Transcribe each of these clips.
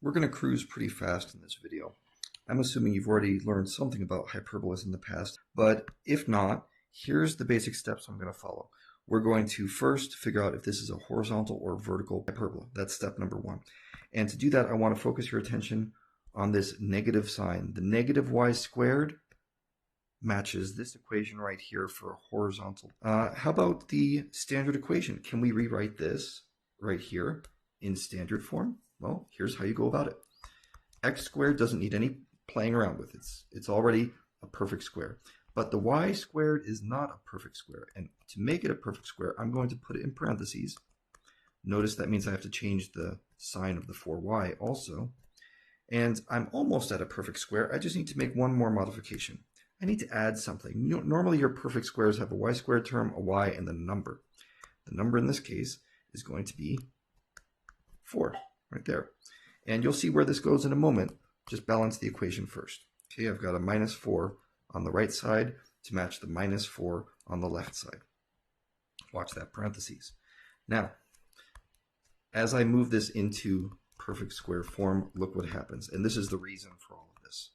We're going to cruise pretty fast in this video. I'm assuming you've already learned something about hyperbolas in the past, but if not, here's the basic steps I'm going to follow. We're going to first figure out if this is a horizontal or vertical hyperbola. That's step number one. And to do that, I want to focus your attention on this negative sign. The negative y squared matches this equation right here for a horizontal. How about the standard equation? Can we rewrite this right here in standard form? Well, here's how you go about it. X squared doesn't need any playing around with. It's already a perfect square. But the y squared is not a perfect square. And to make it a perfect square, I'm going to put it in parentheses. Notice that means I have to change the sign of the 4y also. And I'm almost at a perfect square. I just need to make one more modification. I need to add something. Normally your perfect squares have a y squared term, a y, and then a number. The number in this case is going to be 4, right there. And you'll see where this goes in a moment. Just balance the equation first. Okay, I've got a minus 4 on the right side to match the minus 4 on the left side. Watch that parentheses. Now, as I move this into perfect square form, look what happens. And this is the reason for all of this.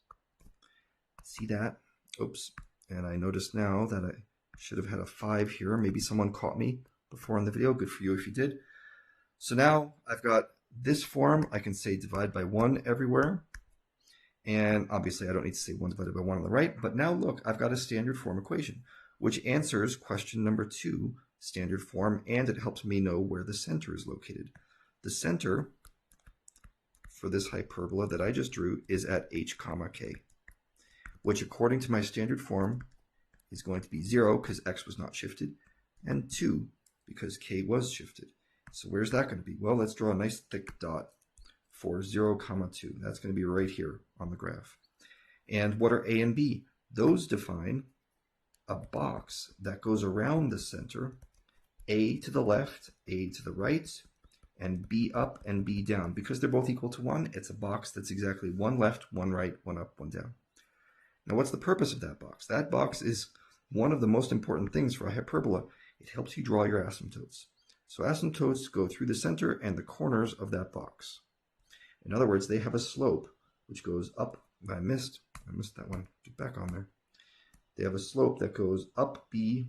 See that? Oops. And I notice now that I should have had a 5 here. Maybe someone caught me before in the video. Good for you if you did. So now I've got this form. I can say divide by 1 everywhere. And obviously I don't need to say 1 divided by 1 on the right. But now look, I've got a standard form equation, which answers question number 2, standard form, and it helps me know where the center is located. The center for this hyperbola that I just drew is at h comma k, which according to my standard form is going to be 0 because x was not shifted, and 2 because k was shifted. So where's that going to be? Well, let's draw a nice thick dot for 0, 2. That's going to be right here on the graph. And what are a and b? Those define a box that goes around the center, a to the left, a to the right, and b up and b down. Because they're both equal to 1, it's a box that's exactly 1 left, 1 right, 1 up, 1 down. Now, what's the purpose of that box? That box is one of the most important things for a hyperbola. It helps you draw your asymptotes. So asymptotes go through the center and the corners of that box. In other words, they have a slope which goes up. I missed that one. Get back on there. They have a slope that goes up b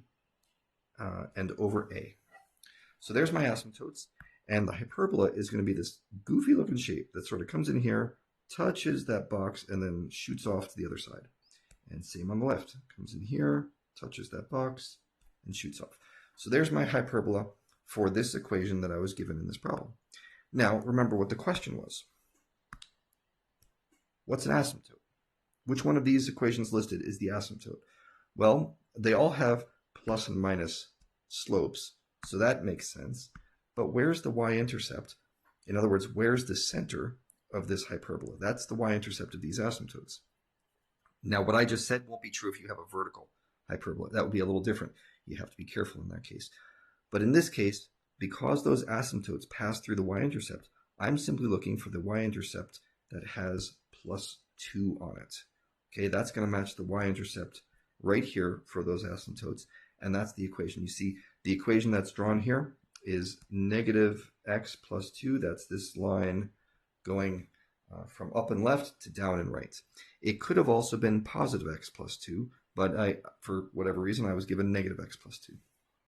and over a. So there's my asymptotes. And the hyperbola is going to be this goofy looking shape that sort of comes in here, touches that box, and then shoots off to the other side. And same on the left. Comes in here, touches that box, and shoots off. So there's my hyperbola for this equation that I was given in this problem. Now, remember what the question was. What's an asymptote? Which one of these equations listed is the asymptote? Well, they all have plus and minus slopes, so that makes sense. But where's the y-intercept? In other words, where's the center of this hyperbola? That's the y-intercept of these asymptotes. Now, what I just said won't be true if you have a vertical hyperbola. That would be a little different. You have to be careful in that case. But in this case, because those asymptotes pass through the y-intercept, I'm simply looking for the y-intercept that has plus 2 on it. Okay, that's going to match the y-intercept right here for those asymptotes, and that's the equation. You see, the equation that's drawn here is negative x plus 2. That's this line going from up and left to down and right. It could have also been positive x plus 2, but for whatever reason, I was given negative x plus 2.